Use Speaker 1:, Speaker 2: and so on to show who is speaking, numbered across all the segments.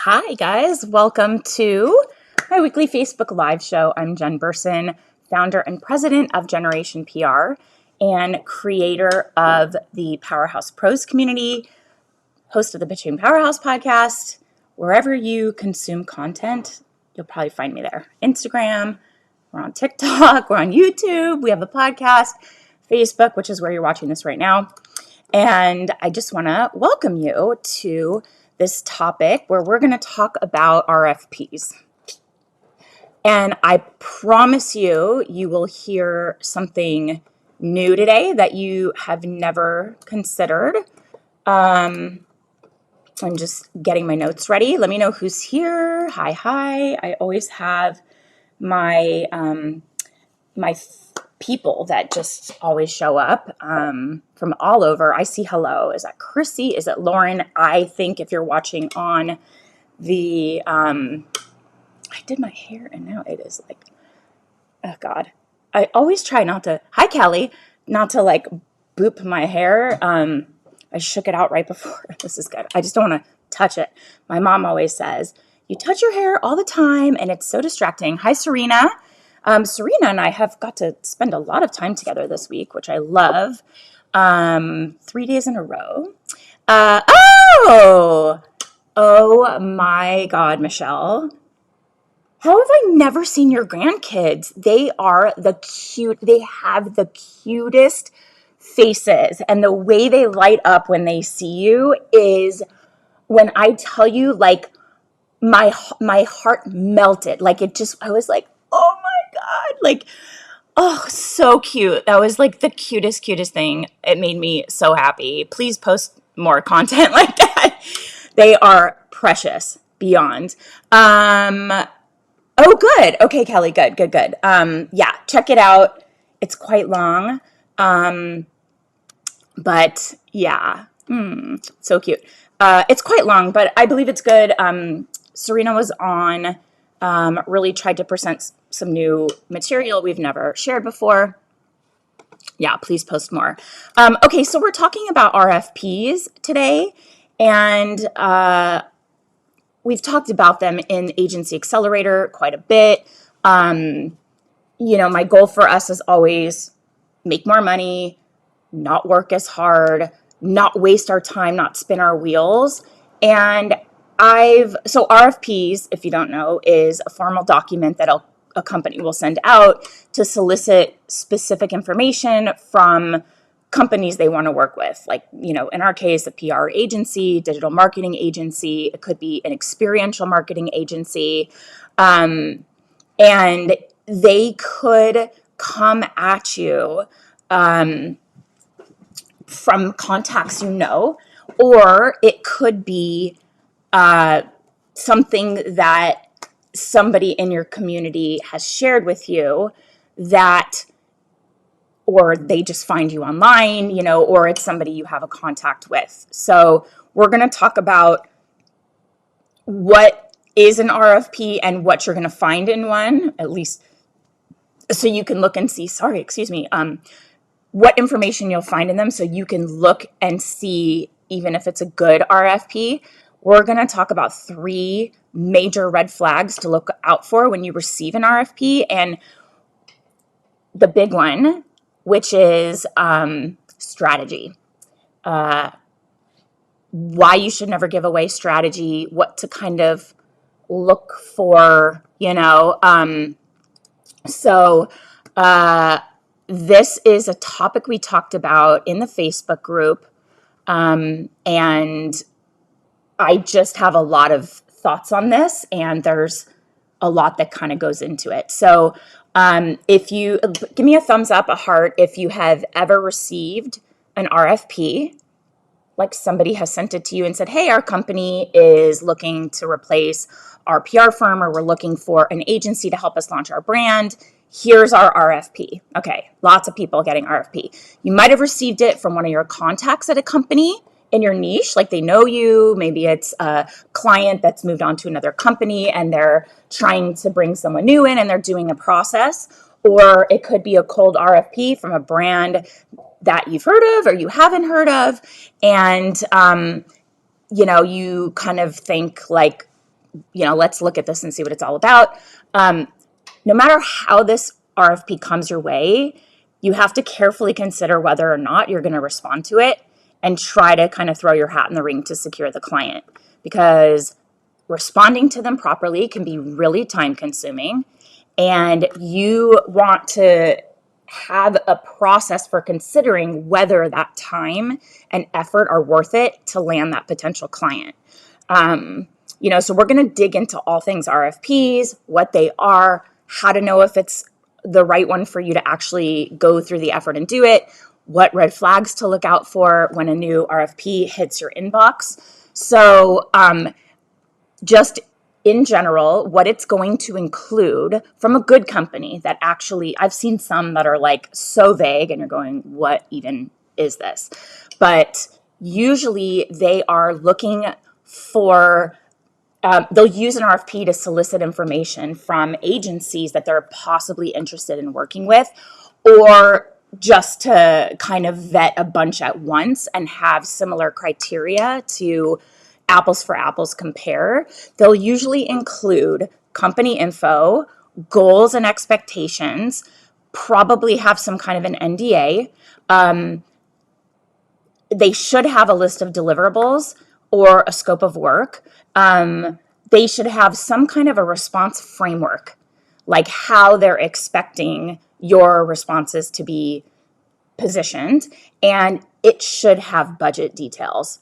Speaker 1: Hi, guys. Welcome to my weekly Facebook Live show. I'm Jen Burson, founder and president of Generation PR and creator of the Powerhouse Pros community, host of the Between Powerhouse podcast. Wherever you consume content, you'll probably find me there. Instagram, we're on TikTok, we're on YouTube, we have a podcast, Facebook, which is where you're watching this right now. And I just want to welcome you to this topic where we're going to talk about RFPs. And I promise you, you will hear something new today that you have never considered. I'm just getting my notes ready. Let me know who's here. Hi. I always have my people that just always show up from all over. I see hello. Is that Chrissy? Is it Lauren? I think if you're watching on the, I did my hair and now it is like, oh God. I always try not to, hi Kelly, not to like boop my hair. I shook it out right before. This is good. I just don't want to touch it. My mom always says, you touch your hair all the time and it's so distracting. Hi, Serena. Serena and I have got to spend a lot of time together this week, which I love. 3 days in a row. Oh my God, Michelle. How have I never seen your grandkids? They have the cutest faces, and the way they light up when they see you is, when I tell you, like, my heart melted. Like, I was like, oh my God, like, oh, so cute. That was like the cutest thing. It made me so happy. Please post more content like that. They are precious beyond. Oh, good. Okay, Kelly, good. Yeah, check it out. It's quite long. But yeah, so cute. It's quite long, but I believe it's good. Serena was on, really tried to present some new material we've never shared before. Yeah, please post more. Okay, so we're talking about RFPs today, and we've talked about them in Agency Accelerator quite a bit. My goal for us is always make more money, not work as hard, not waste our time, not spin our wheels. And so RFPs, if you don't know, is a formal document that a company will send out to solicit specific information from companies they want to work with. Like, in our case, a PR agency, digital marketing agency, it could be an experiential marketing agency. And they could come at you from contacts or it could be something that somebody in your community has shared with you or they just find you online, or it's somebody you have a contact with. So we're going to talk about what is an RFP and what you're going to find in one, at least so you can look and see, what information you'll find in them so you can look and see even if it's a good RFP. We're going to talk about 3 major red flags to look out for when you receive an RFP. And the big one, which is strategy. Why you should never give away strategy, what to kind of look for, So this is a topic we talked about in the Facebook group. And I just have a lot of thoughts on this, and there's a lot that kind of goes into it. So if you give me a thumbs up, a heart, if you have ever received an RFP, like somebody has sent it to you and said, hey, our company is looking to replace our PR firm, or we're looking for an agency to help us launch our brand. Here's our RFP. Okay, lots of people getting RFP. You might have received it from one of your contacts at a company in your niche, like they know you. Maybe it's a client that's moved on to another company and they're trying to bring someone new in and they're doing a process. Or it could be a cold RFP from a brand that you've heard of or you haven't heard of. And, you kind of think like, let's look at this and see what it's all about. No matter how this RFP comes your way, you have to carefully consider whether or not you're going to respond to it and try to kind of throw your hat in the ring to secure the client, because responding to them properly can be really time consuming, and you want to have a process for considering whether that time and effort are worth it to land that potential client. So we're going to dig into all things RFPs, what they are, how to know if it's the right one for you to actually go through the effort and do it, what red flags to look out for when a new RFP hits your inbox. So just in general, what it's going to include from a good company that actually, I've seen some that are like so vague and you're going, what even is this? But usually they are looking for, they'll use an RFP to solicit information from agencies that they're possibly interested in working with, or just to kind of vet a bunch at once and have similar criteria to apples for apples compare. They'll usually include company info, goals and expectations, probably have some kind of an NDA. They should have a list of deliverables or a scope of work. They should have some kind of a response framework, like how they're expecting your responses to be positioned, and it should have budget details.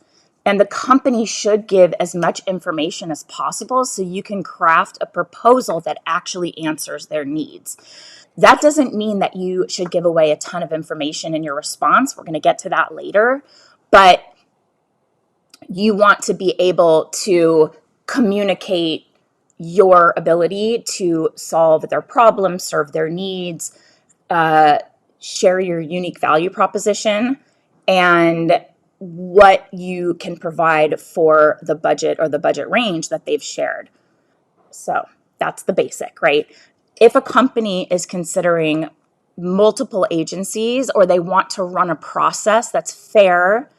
Speaker 1: And the company should give as much information as possible so you can craft a proposal that actually answers their needs. That doesn't mean that you should give away a ton of information in your response. We're going to get to that later. But you want to be able to communicate your ability to solve their problems, serve their needs, share your unique value proposition, and what you can provide for the budget or the budget range that they've shared. So that's the basic, right? If a company is considering multiple agencies or they want to run a process that's fair,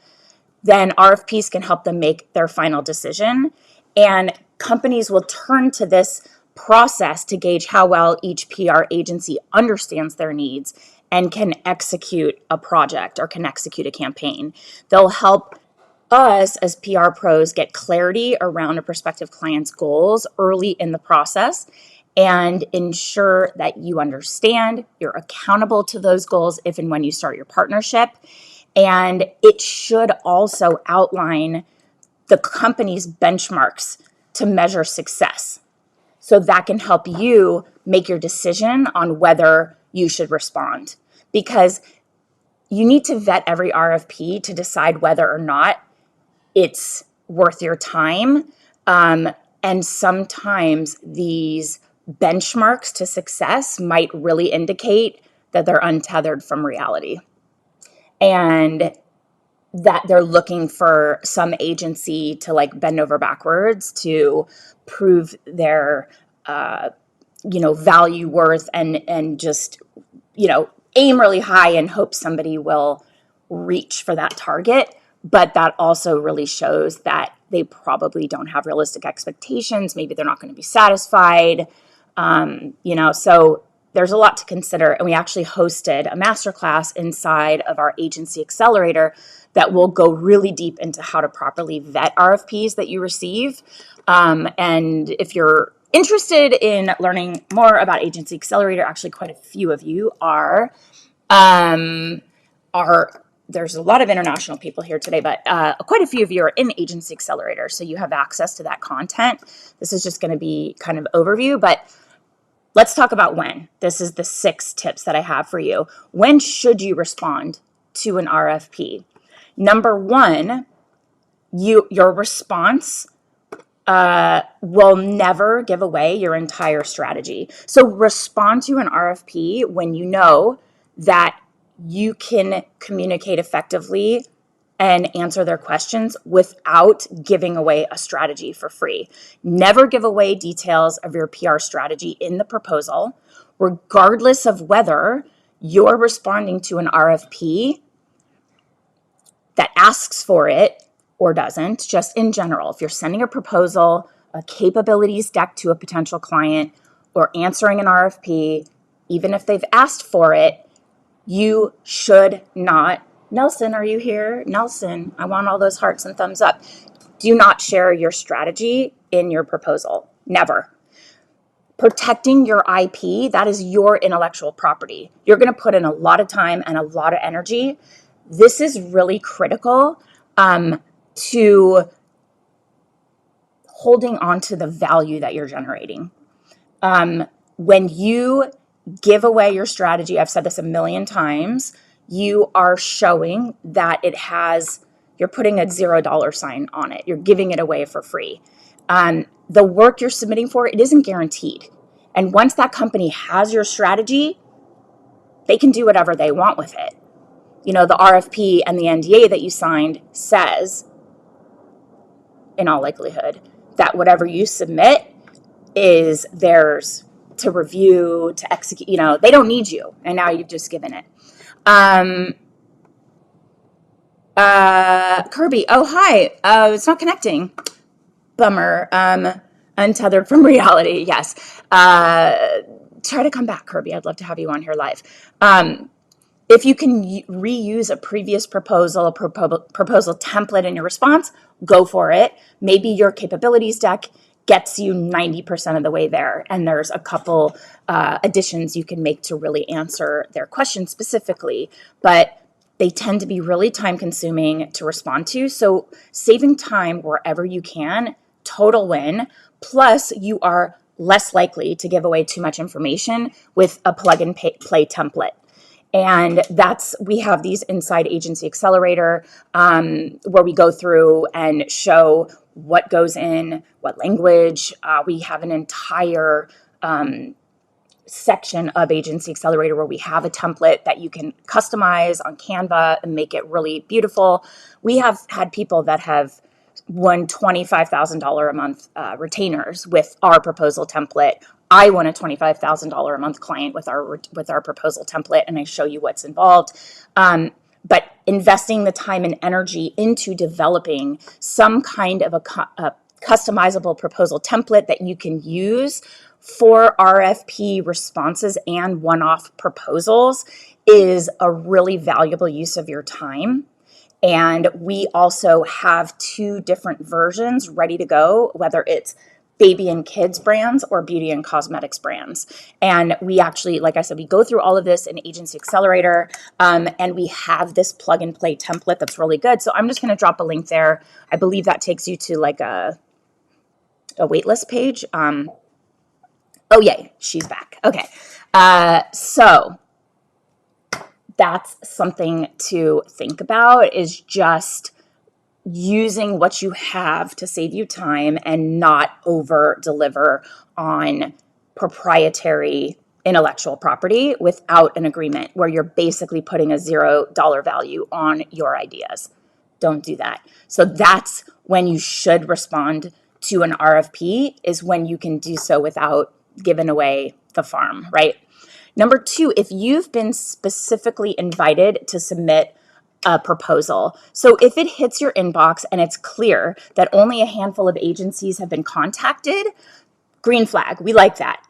Speaker 1: then RFPs can help them make their final decision. And companies will turn to this process to gauge how well each PR agency understands their needs and can execute a project or can execute a campaign. They'll help us as PR pros get clarity around a prospective client's goals early in the process and ensure that you understand you're accountable to those goals if and when you start your partnership. And it should also outline the company's benchmarks to measure success. So that can help you make your decision on whether you should respond. Because you need to vet every RFP to decide whether or not it's worth your time. And sometimes these benchmarks to success might really indicate that they're untethered from reality, and that they're looking for some agency to like bend over backwards to prove their, value, worth, and just, aim really high and hope somebody will reach for that target. But that also really shows that they probably don't have realistic expectations. Maybe they're not going to be satisfied. So there's a lot to consider. And we actually hosted a masterclass inside of our agency accelerator that will go really deep into how to properly vet RFPs that you receive. And if you're interested in learning more about Agency Accelerator, actually quite a few of you are. There's a lot of international people here today, but quite a few of you are in Agency Accelerator, so you have access to that content. This is just going to be kind of overview, but let's talk about when. This is the 6 tips that I have for you. When should you respond to an RFP? Number 1, your response will never give away your entire strategy. So respond to an RFP when you know that you can communicate effectively and answer their questions without giving away a strategy for free. Never give away details of your PR strategy in the proposal, regardless of whether you're responding to an RFP that asks for it or doesn't. Just in general, if you're sending a proposal, a capabilities deck to a potential client or answering an RFP, even if they've asked for it, you should not. Nelson, are you here? Nelson, I want all those hearts and thumbs up. Do not share your strategy in your proposal. Never. Protecting your IP, that is your intellectual property. You're going to put in a lot of time and a lot of energy. This is really critical to holding on to the value that you're generating. When you give away your strategy, I've said this a million times, you are showing that you're putting a $0 sign on it. You're giving it away for free. The work you're submitting for, it isn't guaranteed. And once that company has your strategy, they can do whatever they want with it. The RFP and the NDA that you signed says, in all likelihood, that whatever you submit is theirs to review, to execute. They don't need you, and now you've just given it. Kirby, oh, hi. It's not connecting. Bummer. Untethered from reality, yes. Try to come back, Kirby. I'd love to have you on here live. If you can reuse a previous proposal, proposal template in your response, go for it. Maybe your capabilities deck gets you 90% of the way there, and there's a couple additions you can make to really answer their question specifically, but they tend to be really time consuming to respond to. So saving time wherever you can, total win. Plus, you are less likely to give away too much information with a plug and play template. And we have these inside Agency Accelerator where we go through and show what goes in, what language. We have an entire section of Agency Accelerator where we have a template that you can customize on Canva and make it really beautiful. We have had people that have won $25,000 a month retainers with our proposal template. I won a $25,000 a month client with our proposal template, and I show you what's involved. But investing the time and energy into developing some kind of a customizable proposal template that you can use for RFP responses and one-off proposals is a really valuable use of your time. And we also have 2 different versions ready to go, whether it's baby and kids brands or beauty and cosmetics brands. And we actually, like I said, we go through all of this in Agency Accelerator, and we have this plug and play template that's really good. So I'm just going to drop a link there. I believe that takes you to like a waitlist page. Oh, yay, she's back. Okay. So that's something to think about, is just using what you have to save you time and not over deliver on proprietary intellectual property without an agreement where you're basically putting a $0 value on your ideas. Don't do that. So that's when you should respond to an RFP, is when you can do so without giving away the farm, right? Number 2, if you've been specifically invited to submit a proposal. So if it hits your inbox and it's clear that only a handful of agencies have been contacted, green flag, we like that.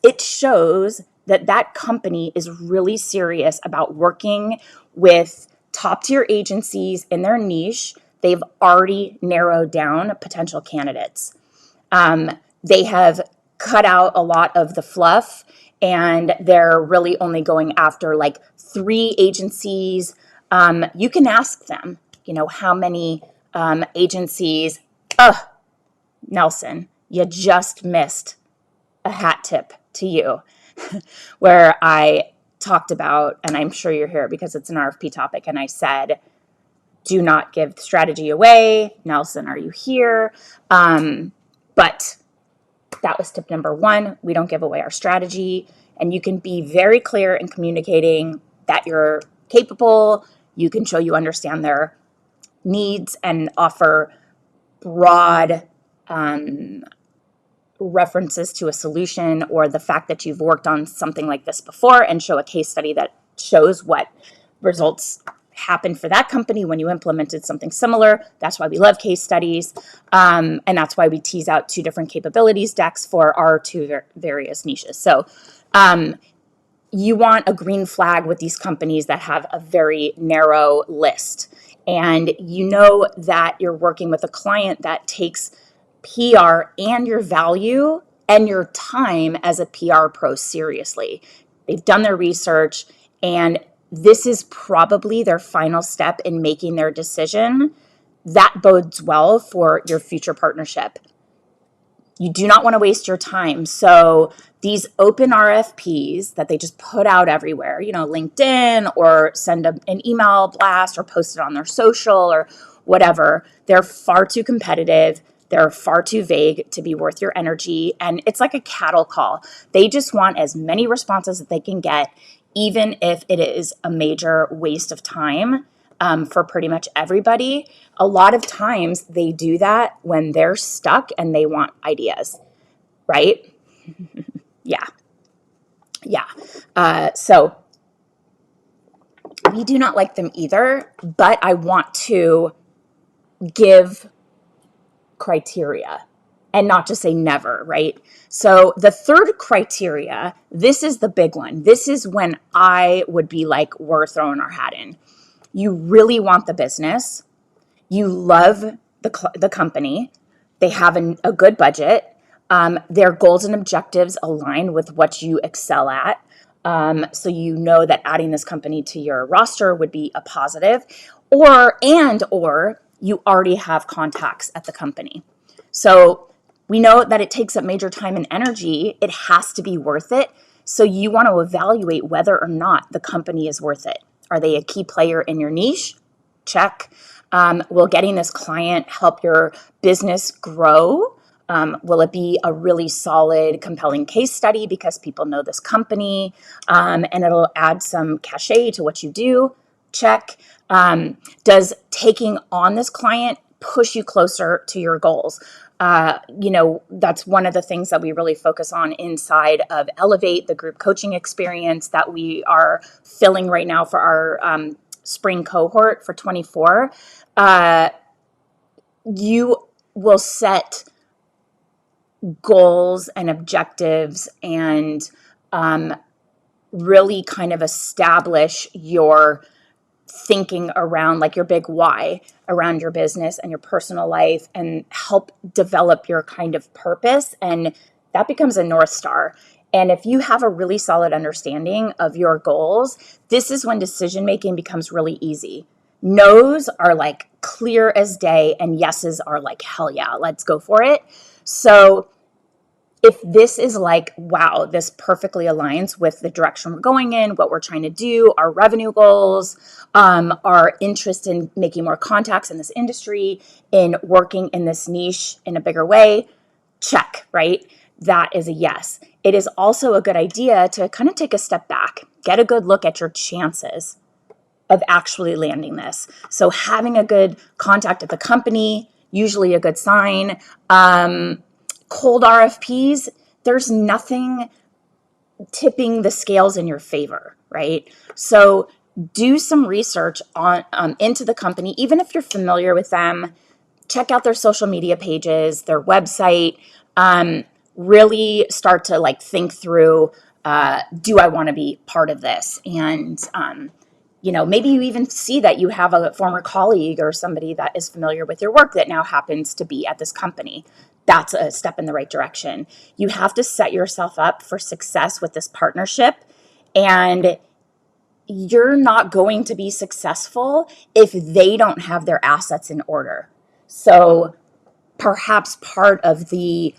Speaker 1: It shows that that company is really serious about working with top tier agencies in their niche. They've already narrowed down potential candidates. They have cut out a lot of the fluff, and they're really only going after like 3 agencies. You can ask them, how many agencies. Nelson, you just missed a hat tip to you where I talked about, and I'm sure you're here because it's an RFP topic, and I said, do not give strategy away. Nelson, are you here? But that was tip number 1. We don't give away our strategy, and you can be very clear in communicating that you're capable. You can show you understand their needs and offer broad references to a solution, or the fact that you've worked on something like this before, and show a case study that shows what results happened for that company when you implemented something similar. That's why we love case studies. And that's why we tease out 2 different capabilities decks for our 2 various niches. So you want a green flag with these companies that have a very narrow list. And you know that you're working with a client that takes PR and your value and your time as a PR pro seriously. They've done their research, and this is probably their final step in making their decision. That bodes well for your future partnership. You do not want to waste your time. So these open RFPs that they just put out everywhere, LinkedIn, or send an email blast or post it on their social or whatever, they're far too competitive. They're far too vague to be worth your energy. And it's like a cattle call. They just want as many responses that they can get, even if it is a major waste of time for pretty much everybody. A lot of times they do that when they're stuck and they want ideas, right? Yeah. So we do not like them either, but I want to give criteria and not just say never, right? So the third criteria, this is the big one. This is when I would be like, we're throwing our hat in. You really want the business. You love the company. They have a good budget. Their goals and objectives align with what you excel at. So you know that adding this company to your roster would be a positive, or you already have contacts at the company. So we know that it takes up major time and energy. It has to be worth it. So you want to evaluate whether or not the company is worth it. Are they a key player in your niche? Check. Will getting this client help your business grow? Will it be a really solid, compelling case study because people know this company, and it'll add some cachet to what you do? Check. Does taking on this client push you closer to your goals? That's one of the things that we really focus on inside of Elevate, the group coaching experience that we are filling right now for our spring cohort for 24. You will set goals and objectives and really kind of establish your thinking around like your big why around your business and your personal life, and help develop your kind of purpose. And that becomes a North Star. And if you have a really solid understanding of your goals, this is when decision making becomes really easy. No's are like clear as day, and yeses are like, hell yeah, let's go for it. So if this is like, wow, this perfectly aligns with the direction we're going in, what we're trying to do, our revenue goals, our interest in making more contacts in this industry, in working in this niche in a bigger way, check, right? That is a yes. It is also a good idea to kind of take a step back, get a good look at your chances of actually landing this. So having a good contact at the company, usually a good sign. Cold RFPs, there's nothing tipping the scales in your favor, right? So do some research on into the company, even if you're familiar with them. Check out their social media pages, their website. Really start to like think through, do I want to be part of this? And maybe you even see that you have a former colleague or somebody that is familiar with your work that now happens to be at this company. That's a step in the right direction. You have to set yourself up for success with this partnership, and you're not going to be successful if they don't have their assets in order. So perhaps part of the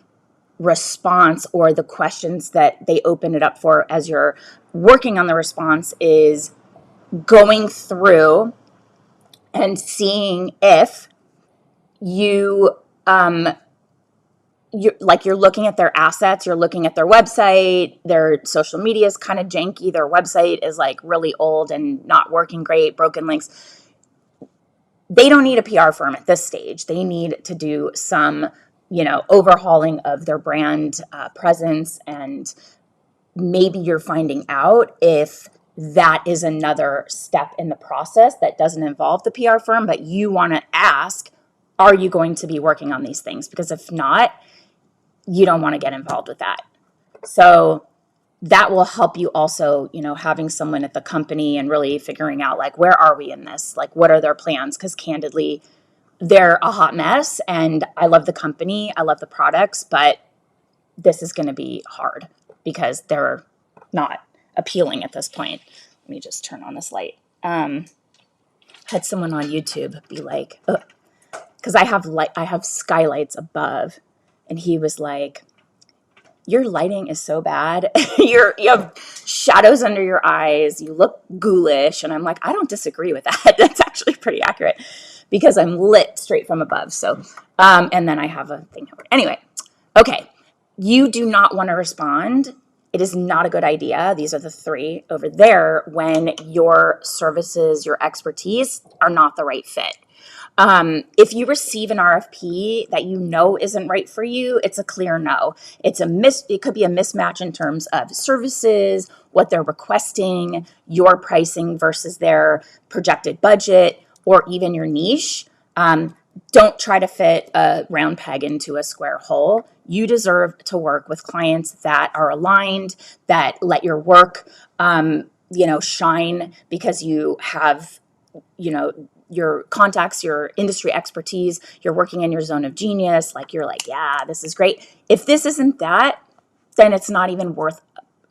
Speaker 1: response or the questions that they open it up for as you're working on the response is going through and seeing if you're looking at their assets, you're looking at their website, their social media is kind of janky, their website is like really old and not working great, broken links. They don't need a PR firm at this stage. They need to do some, overhauling of their brand presence, and maybe you're finding out if that is another step in the process that doesn't involve the PR firm, but you want to ask, are you going to be working on these things? Because if not, you don't want to get involved with that. So that will help you also, having someone at the company and really figuring out, like, where are we in this? Like, what are their plans? Because candidly, they're a hot mess, and I love the company, I love the products, but this is going to be hard because they're not appealing at this point. Let me just turn on this light. Had someone on YouTube be like, because I have skylights above, and he was like, your lighting is so bad. You have shadows under your eyes. You look ghoulish. And I'm like, I don't disagree with that. That's actually pretty accurate because I'm lit straight from above. So, and then I have a thing. Anyway, okay. You do not want to respond. It is not a good idea. These are the three over there when your services, your expertise are not the right fit. If you receive an RFP that isn't right for you, it's a clear no. It could be a mismatch in terms of services, what they're requesting, your pricing versus their projected budget, or even your niche. Don't try to fit a round peg into a square hole. You deserve to work with clients that are aligned, that let your work, shine because you have, your contacts, your industry expertise, you're working in your zone of genius. Like, you're like, yeah, this is great. If this isn't that, then it's not even worth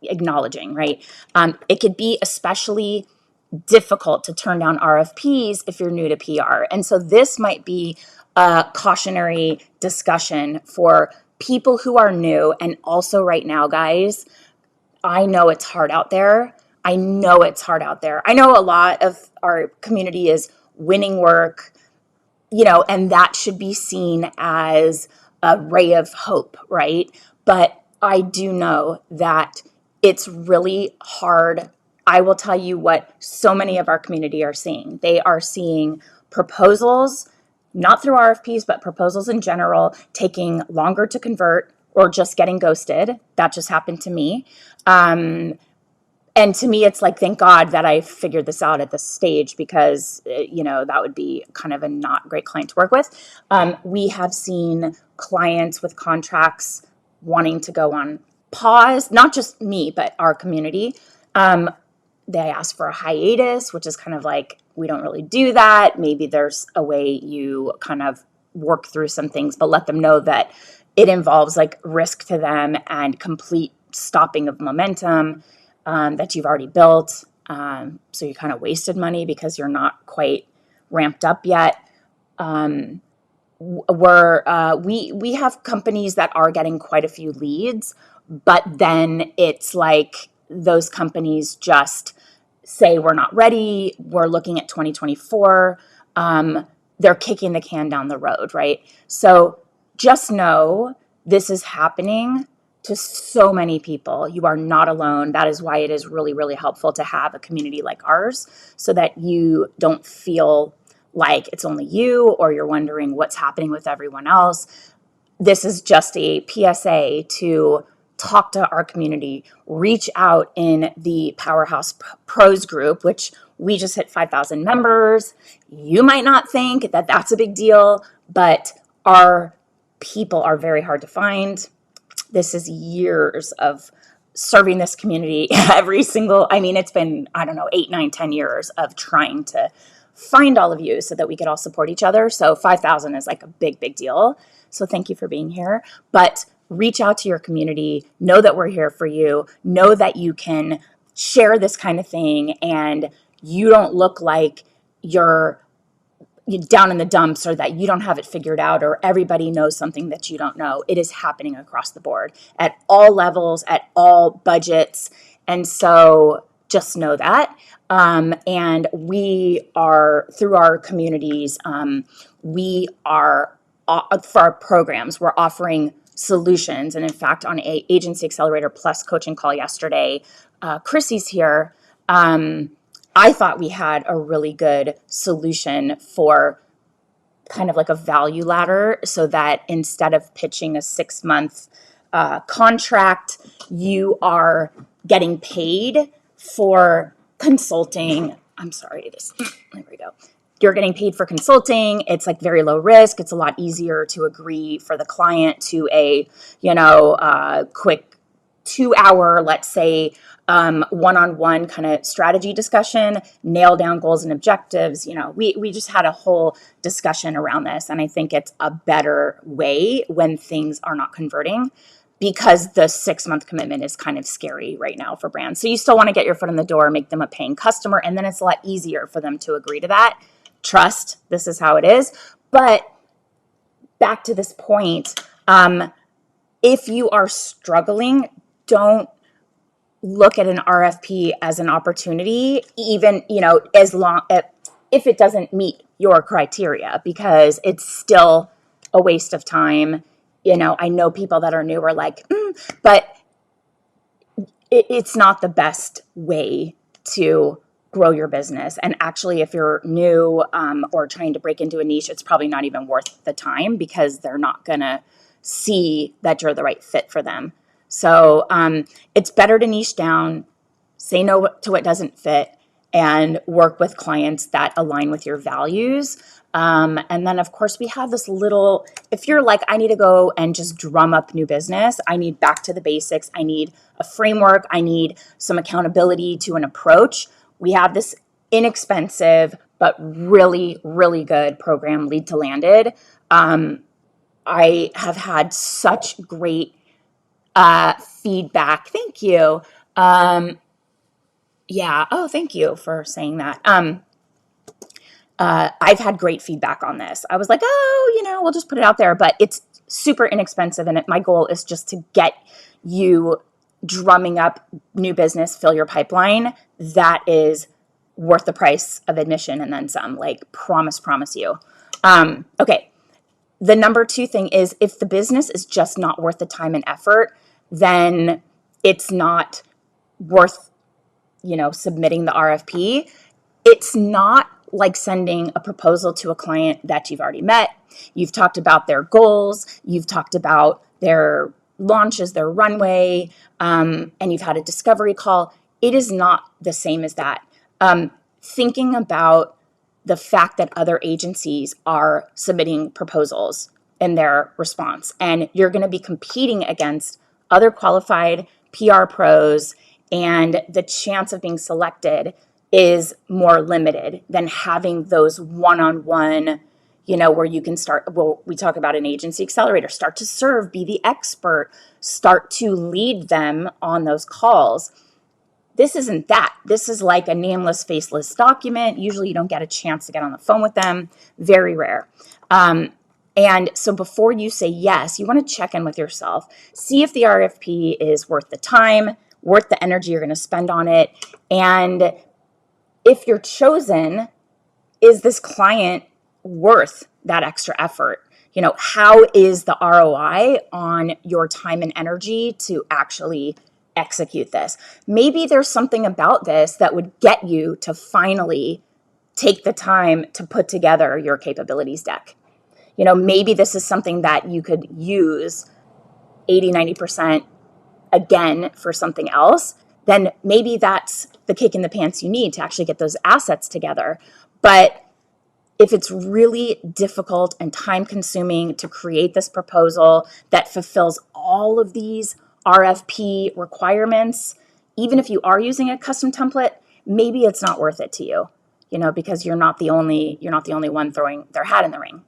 Speaker 1: acknowledging, right? It could be especially difficult to turn down RFPs if you're new to PR. And so this might be a cautionary discussion for people who are new. And also right now, guys, I know it's hard out there. I know a lot of our community is winning work, and that should be seen as a ray of hope, right? But I do know that it's really hard. I will tell you what so many of our community are seeing. They are seeing proposals, not through RFPs, but proposals in general, taking longer to convert or just getting ghosted. That just happened to me. And to me, it's like, thank God that I figured this out at this stage because, that would be kind of a not great client to work with. We have seen clients with contracts wanting to go on pause, not just me, but our community. They ask for a hiatus, which is kind of like, we don't really do that. Maybe there's a way you kind of work through some things, but let them know that it involves like risk to them and complete stopping of momentum that you've already built. So you kind of wasted money because you're not quite ramped up yet. We have companies that are getting quite a few leads, but then it's like those companies just say, we're not ready. We're looking at 2024. They're kicking the can down the road, right? So just know this is happening to so many people. You are not alone. That is why it is really, really helpful to have a community like ours so that you don't feel like it's only you or you're wondering what's happening with everyone else. This is just a PSA to talk to our community, reach out in the Powerhouse Pros group, which we just hit 5,000 members. You might not think that that's a big deal, but our people are very hard to find. This is years of serving this community it's been, 8, 9, 10 years of trying to find all of you so that we could all support each other. So 5,000 is like a big, big deal. So thank you for being here. But reach out to your community, know that we're here for you, know that you can share this kind of thing and you don't look like you're down in the dumps or that you don't have it figured out or everybody knows something that you don't know. It is happening across the board at all levels, at all budgets. And so just know that. And we are, through our communities, we are, for our programs, we're offering solutions. And in fact, on a Agency Accelerator Plus coaching call yesterday, Chrissy's here. I thought we had a really good solution for kind of like a value ladder so that instead of pitching a 6-month contract, you are getting paid for consulting. I'm sorry, there we go. You're getting paid for consulting. It's like very low risk. It's a lot easier to agree for the client to a, quick 2 hour, let's say, one-on-one kind of strategy discussion, nail down goals and objectives. We just had a whole discussion around this. And I think it's a better way when things are not converting, because the 6-month commitment is kind of scary right now for brands. So you still want to get your foot in the door, make them a paying customer, and then it's a lot easier for them to agree to that. Trust, this is how it is. But back to this point, if you are struggling, don't look at an RFP as an opportunity, even, if it doesn't meet your criteria, because it's still a waste of time. I know people that are new are like, but it's not the best way to grow your business. And actually, if you're new or trying to break into a niche, it's probably not even worth the time, because they're not going to see that you're the right fit for them. So it's better to niche down, say no to what doesn't fit, and work with clients that align with your values. And then, of course, we have this little, if you're like, I need to go and just drum up new business, I need back to the basics, I need a framework, I need some accountability to an approach. We have this inexpensive but really, really good program, Lead to Landed. I have had such great feedback. Thank you. Thank you for saying that. I've had great feedback on this. I was like, we'll just put it out there, but it's super inexpensive. And my goal is just to get you drumming up new business, fill your pipeline. That is worth the price of admission and then some, like promise you. Okay. The number 2 thing is, if the business is just not worth the time and effort, then it's not worth, submitting the RFP. It's not like sending a proposal to a client that you've already met. You've talked about their goals. You've talked about their launches, their runway, and you've had a discovery call. It is not the same as that. Thinking about the fact that other agencies are submitting proposals in their response, and you're going to be competing against other qualified PR pros, and the chance of being selected is more limited than having those one-on-one, where you can start, we talk about an agency accelerator, start to serve, be the expert, start to lead them on those calls. This isn't that. This is like a nameless, faceless document. Usually you don't get a chance to get on the phone with them. Very rare. And so before you say yes, you want to check in with yourself. See if the RFP is worth the time, worth the energy you're going to spend on it. And if you're chosen, is this client worth that extra effort? How is the ROI on your time and energy to actually execute this? Maybe there's something about this that would get you to finally take the time to put together your capabilities deck. Maybe this is something that you could use 80, 90% again for something else. Then maybe that's the kick in the pants you need to actually get those assets together. But if it's really difficult and time consuming to create this proposal that fulfills all of these RFP requirements, even if you are using a custom template, maybe it's not worth it to you, because you're not the only one throwing their hat in the ring.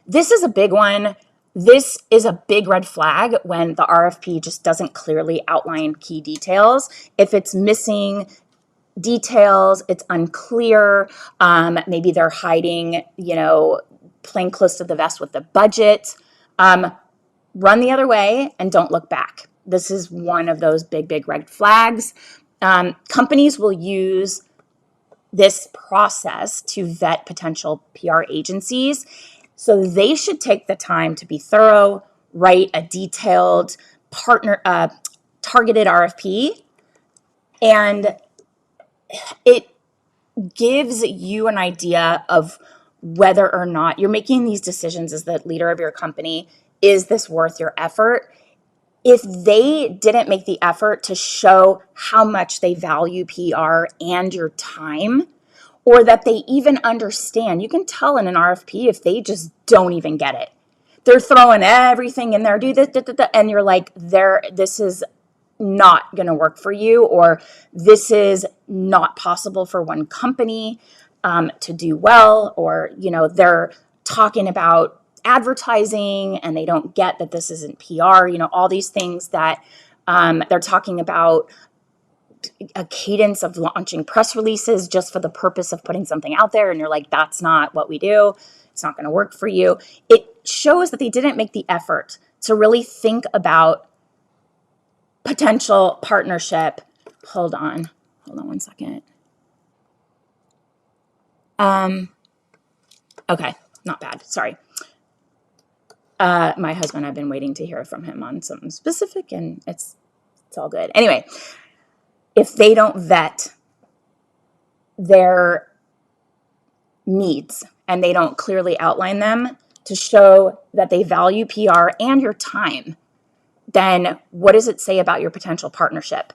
Speaker 1: This is a big one. This is a big red flag when the RFP just doesn't clearly outline key details. If it's missing details, it's unclear. Maybe they're hiding, playing close to the vest with the budget. Run the other way and don't look back. This is one of those big, big red flags. Companies will use this process to vet potential PR agencies. So they should take the time to be thorough, write a detailed targeted RFP, and it gives you an idea of whether or not you're making these decisions as the leader of your company. Is this worth your effort? if they didn't make the effort to show how much they value PR and your time, or that they even understand, you can tell in an RFP if they just don't even get it. They're throwing everything in there, do this, and you're like, this is not going to work for you, or this is not possible for one company to do well, or, they're talking about advertising and they don't get that this isn't PR, all these things that they're talking about a cadence of launching press releases just for the purpose of putting something out there. And you're like, that's not what we do. It's not going to work for you. It shows that they didn't make the effort to really think about potential partnership. Hold on one second. Okay, not bad. Sorry. My husband, I've been waiting to hear from him on something specific, and it's all good. Anyway, if they don't vet their needs and they don't clearly outline them to show that they value PR and your time, then what does it say about your potential partnership?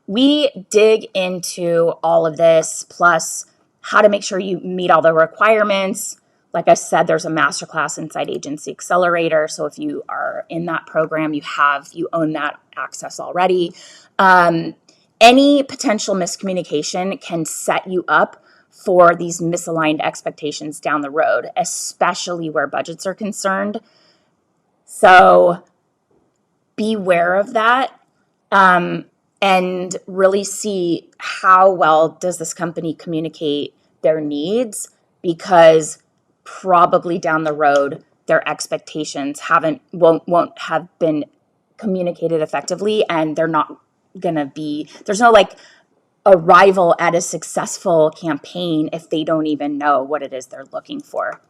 Speaker 1: We dig into all of this, plus how to make sure you meet all the requirements. Like I said, there's a masterclass inside Agency Accelerator. So if you are in that program, you own that access already. Any potential miscommunication can set you up for these misaligned expectations down the road, especially where budgets are concerned. So beware of that, and really see how well does this company communicate their needs, because probably down the road their expectations won't have been communicated effectively, and they're not gonna be, there's no like arrival at a successful campaign if they don't even know what it is they're looking for.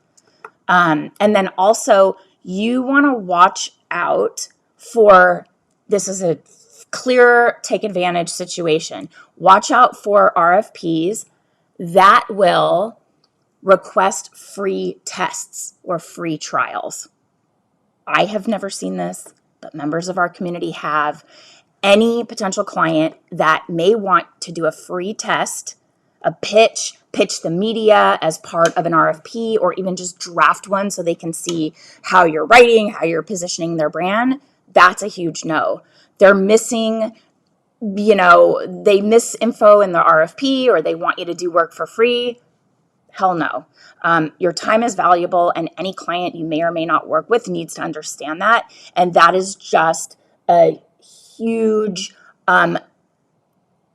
Speaker 1: And then also you want to watch out for, this is a clear take advantage situation. Watch out for RFPs that will request free tests or free trials. I have never seen this, but members of our community have. Any potential client that may want to do a free test, a pitch the media as part of an RFP, or even just draft one so they can see how you're writing, how you're positioning their brand, that's a huge no. They're missing, they miss info in the RFP, or they want you to do work for free. Hell no. Your time is valuable, and any client you may or may not work with needs to understand that. And that is just a huge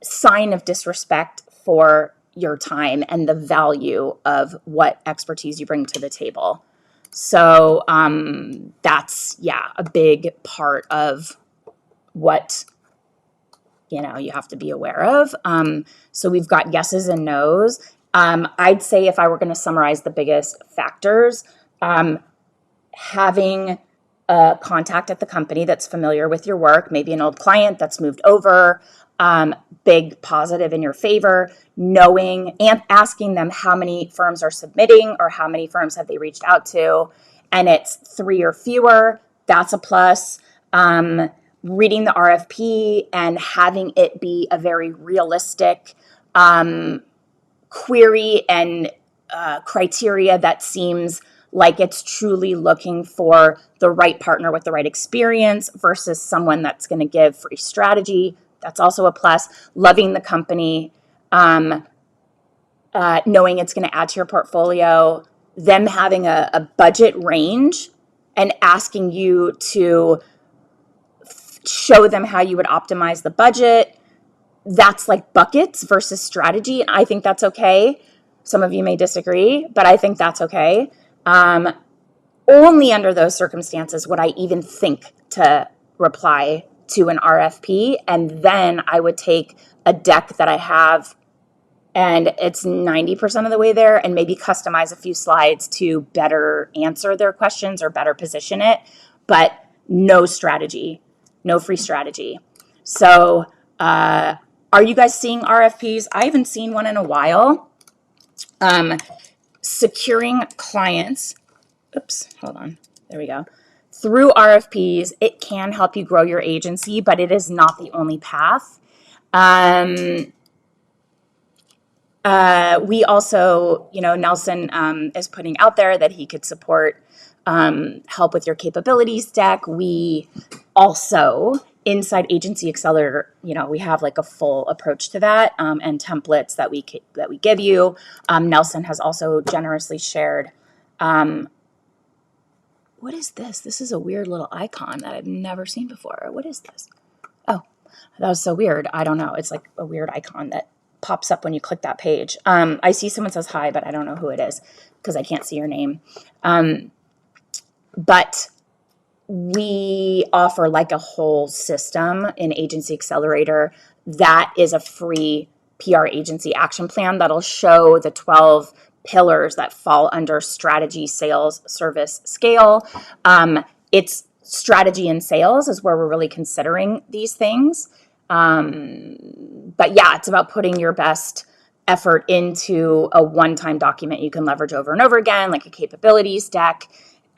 Speaker 1: sign of disrespect for your time and the value of what expertise you bring to the table. So that's, a big part of what, you have to be aware of. So we've got yeses and nos. I'd say if I were going to summarize the biggest factors, having a contact at the company that's familiar with your work, maybe an old client that's moved over, big positive in your favor, knowing and asking them how many firms are submitting or how many firms have they reached out to, and it's 3 or fewer, that's a plus. Reading the RFP and having it be a very realistic query and criteria that seems like it's truly looking for the right partner with the right experience versus someone that's going to give free strategy. That's also a plus. Loving the company, knowing it's going to add to your portfolio, them having a budget range and asking you to show them how you would optimize the budget. That's like buckets versus strategy. And I think that's okay. Some of you may disagree, but I think that's okay. Only under those circumstances would I even think to reply to an RFP. And then I would take a deck that I have and it's 90% of the way there and maybe customize a few slides to better answer their questions or better position it, but no strategy, no free strategy. So, are you guys seeing RFPs? I haven't seen one in a while. Securing clients. Oops, hold on. There we go. through RFPs, it can help you grow your agency, but it is not the only path. We also, Nelson is putting out there that he could support help with your capabilities deck. We also, inside Agency Accelerator, we have like a full approach to that and templates that we give you. Nelson has also generously shared. What is this? This is a weird little icon that I've never seen before. What is this? Oh, that was so weird. I don't know. It's like a weird icon that pops up when you click that page. I see someone says hi, but I don't know who it is because I can't see your name. But we offer like a whole system in Agency Accelerator that is a free PR agency action plan that'll show the 12 pillars that fall under strategy, sales, service, scale. It's strategy and sales is where we're really considering these things. But yeah, it's about putting your best effort into a one-time document you can leverage over and over again, like a capabilities deck.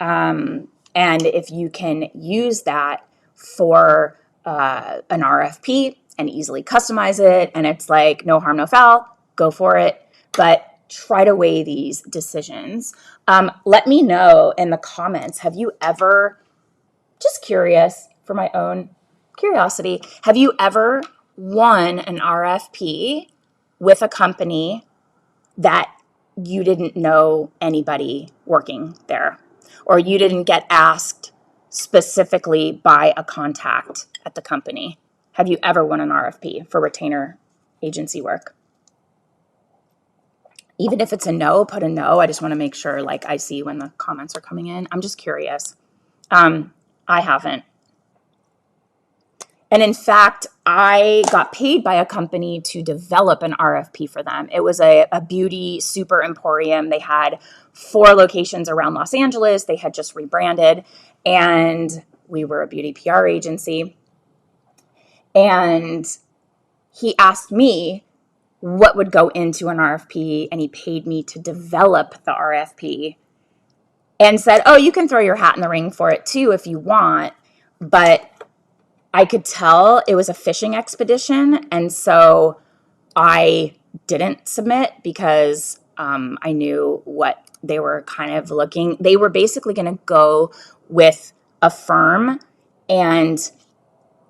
Speaker 1: And if you can use that for an RFP and easily customize it, and it's like no harm, no foul, go for it. But try to weigh these decisions. Let me know in the comments, have you ever, just curious for my own curiosity, have you ever won an RFP with a company that you didn't know anybody working there, or you didn't get asked specifically by a contact at the company? Have you ever won an RFP for retainer agency work? Even if it's a no, put a no. I just want to make sure like I see when the comments are coming in. I'm just curious. I haven't. And in fact, I got paid by a company to develop an RFP for them. It was a beauty super emporium. They had 4 locations around Los Angeles. They had just rebranded, and we were a beauty PR agency. And he asked me what would go into an RFP, and he paid me to develop the RFP and said, oh, you can throw your hat in the ring for it too if you want. But I could tell it was a fishing expedition, and so I didn't submit because I knew what they were kind of looking. They were basically going to go with a firm and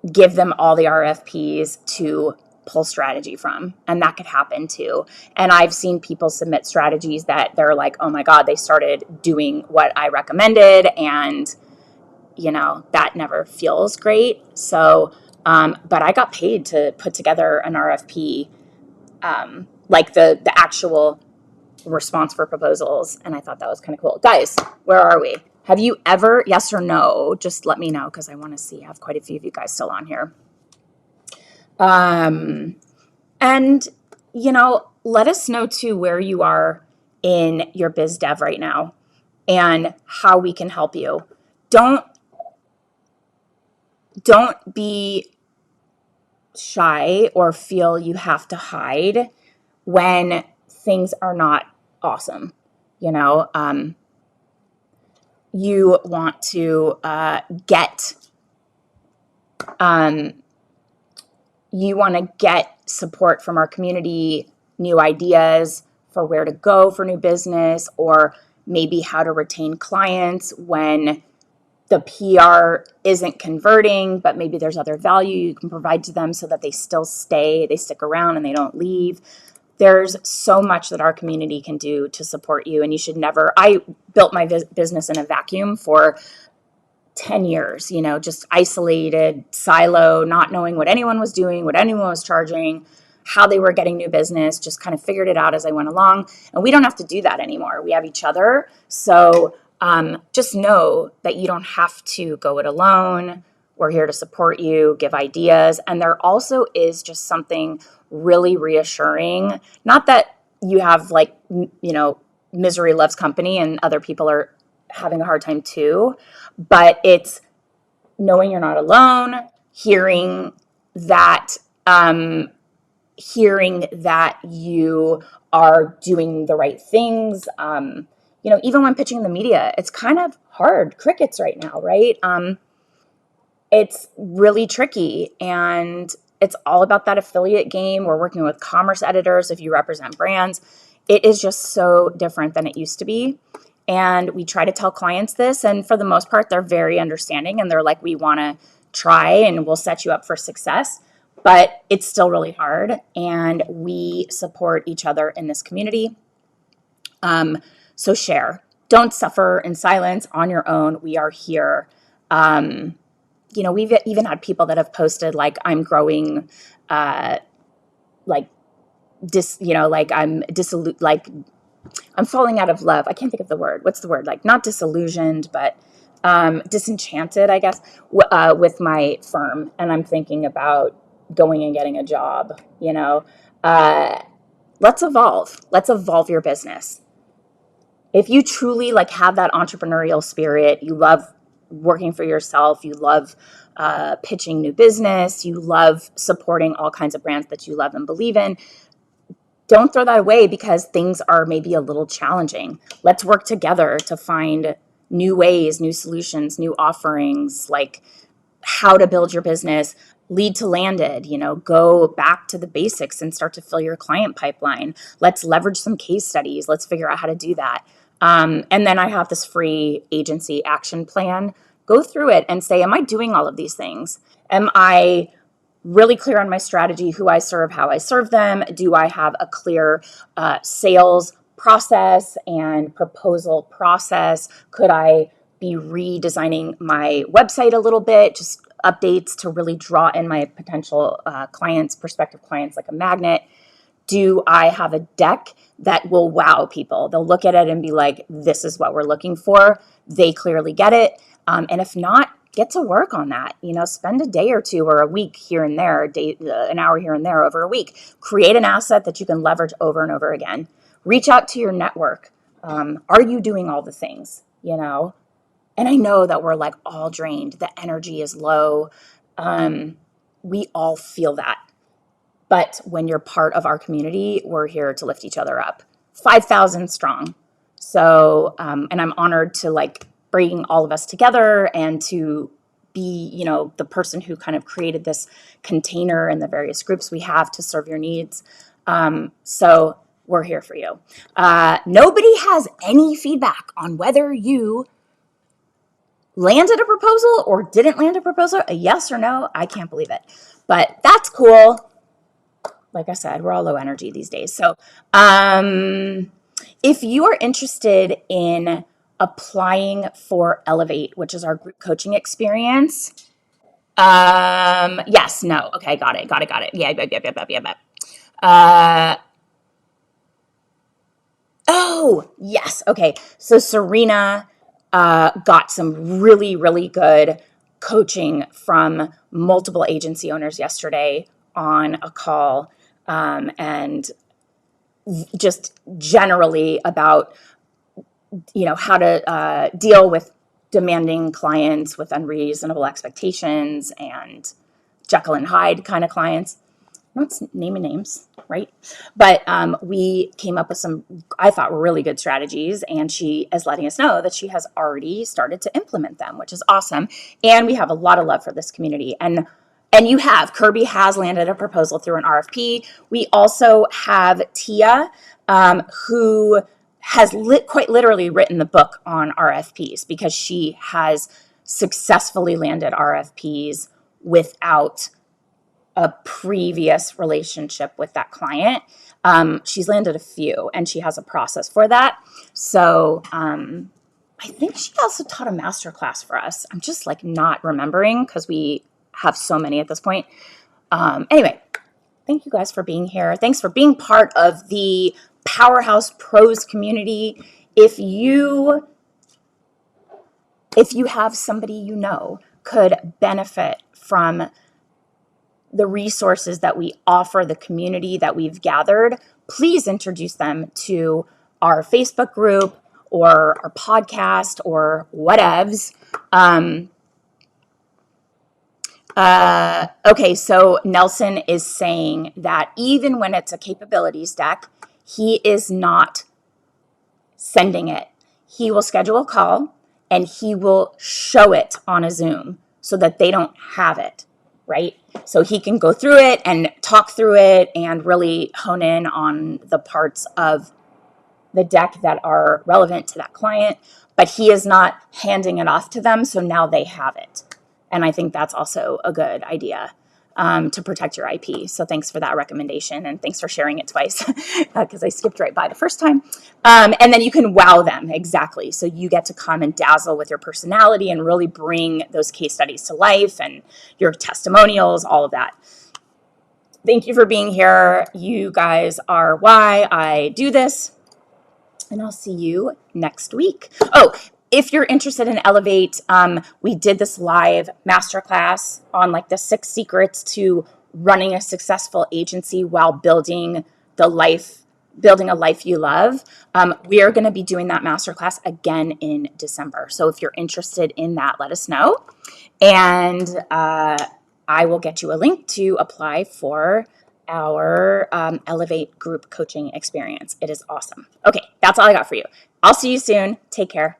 Speaker 1: give them all the RFPs to pull strategy from, and that could happen too. And I've seen people submit strategies that they're like, oh my God, they started doing what I recommended, and that never feels great. So, but I got paid to put together an RFP, like the actual response for proposals. And I thought that was kind of cool. Guys, where are we? Have you ever, yes or no? Just let me know because I want to see. I have quite a few of you guys still on here. And, let us know too where you are in your biz dev right now and how we can help you. Don't be shy or feel you have to hide when things are not awesome. You want to get support from our community, new ideas for where to go for new business, or maybe how to retain clients when the PR isn't converting, but maybe there's other value you can provide to them so that they still stay, they stick around and they don't leave. There's so much that our community can do to support you, and you should never, I built my business in a vacuum for 10 years, just isolated, silo, not knowing what anyone was doing, what anyone was charging, how they were getting new business, just kind of figured it out as I went along. And we don't have to do that anymore. We have each other. So just know that you don't have to go it alone. We're here to support you, give ideas. And there also is just something really reassuring. Not that you have misery loves company and other people are having a hard time too, but it's knowing you're not alone, hearing that you are doing the right things, even when pitching the media, it's kind of hard, crickets right now, right? It's really tricky, and it's all about that affiliate game. We're working with commerce editors if you represent brands. It is just so different than it used to be. And we try to tell clients this, and for the most part, they're very understanding, and they're like, we want to try and we'll set you up for success. But it's still really hard, and we support each other in this community. So share. Don't suffer in silence on your own. We are here. We've even had people that have posted like, I'm growing, like I'm falling out of love. I can't think of the word. What's the word? Like, not disillusioned, but disenchanted, I guess, with my firm. And I'm thinking about going and getting a job, Let's evolve. Let's evolve your business. If you truly like have that entrepreneurial spirit, you love working for yourself, you love pitching new business, you love supporting all kinds of brands that you love and believe in, don't throw that away because things are maybe a little challenging. Let's work together to find new ways, new solutions, new offerings, like how to build your business, lead to landed, go back to the basics and start to fill your client pipeline. Let's leverage some case studies. Let's figure out how to do that. And then I have this free agency action plan. Go through it and say, am I doing all of these things? Am I really clear on my strategy, who I serve, how I serve them? Do I have a clear sales process and proposal process? Could I be redesigning my website a little bit, just updates to really draw in my potential clients, prospective clients, like a magnet? Do I have a deck that will wow people? They'll look at it and be like, this is what we're looking for. They clearly get it. And if not, get to work on that. Spend a day or two or a week here and there, an hour here and there over a week. Create an asset that you can leverage over and over again. Reach out to your network. Are you doing all the things, And I know that we're like all drained. The energy is low. We all feel that. But when you're part of our community, we're here to lift each other up. 5,000 strong. So, and I'm honored to like bring all of us together and to be, the person who kind of created this container and the various groups we have to serve your needs. So we're here for you. Nobody has any feedback on whether you landed a proposal or didn't land a proposal, a yes or no. I can't believe it, but that's cool. Like I said, we're all low energy these days. So if you are interested in applying for Elevate, which is our group coaching experience, yes, no. Okay, got it. Yeah. Oh, yes. Okay. So Serena got some really, really good coaching from multiple agency owners yesterday on a call, and just generally about, how to deal with demanding clients with unreasonable expectations and Jekyll and Hyde kind of clients. I'm not naming names, right? But we came up with some, I thought, really good strategies, and she is letting us know that she has already started to implement them, which is awesome. And we have a lot of love for this community. And Kirby has landed a proposal through an RFP. We also have Tia, who has quite literally written the book on RFPs because she has successfully landed RFPs without a previous relationship with that client. She's landed a few, and she has a process for that. So I think she also taught a masterclass for us. I'm just like not remembering because we have so many at this point. Anyway, thank you guys for being here. Thanks for being part of the Powerhouse Pros community. If you have somebody could benefit from the resources that we offer, the community that we've gathered, please introduce them to our Facebook group or our podcast or whatevs. Okay, so Nelson is saying that even when it's a capabilities deck, he is not sending it. he will schedule a call and he will show it on a Zoom so that they don't have it, right? So he can go through it and talk through it and really hone in on the parts of the deck that are relevant to that client, but he is not handing it off to them, so now they have it. And I think that's also a good idea to protect your IP. So thanks for that recommendation, and thanks for sharing it twice because I skipped right by the first time. And then you can wow them, exactly. So you get to come and dazzle with your personality and really bring those case studies to life and your testimonials, all of that. Thank you for being here. You guys are why I do this. And I'll see you next week. Oh, if you're interested in Elevate, we did this live masterclass on like the 6 secrets to running a successful agency while building a life you love. We are going to be doing that masterclass again in December. So if you're interested in that, let us know. And I will get you a link to apply for our Elevate group coaching experience. It is awesome. Okay, that's all I got for you. I'll see you soon. Take care.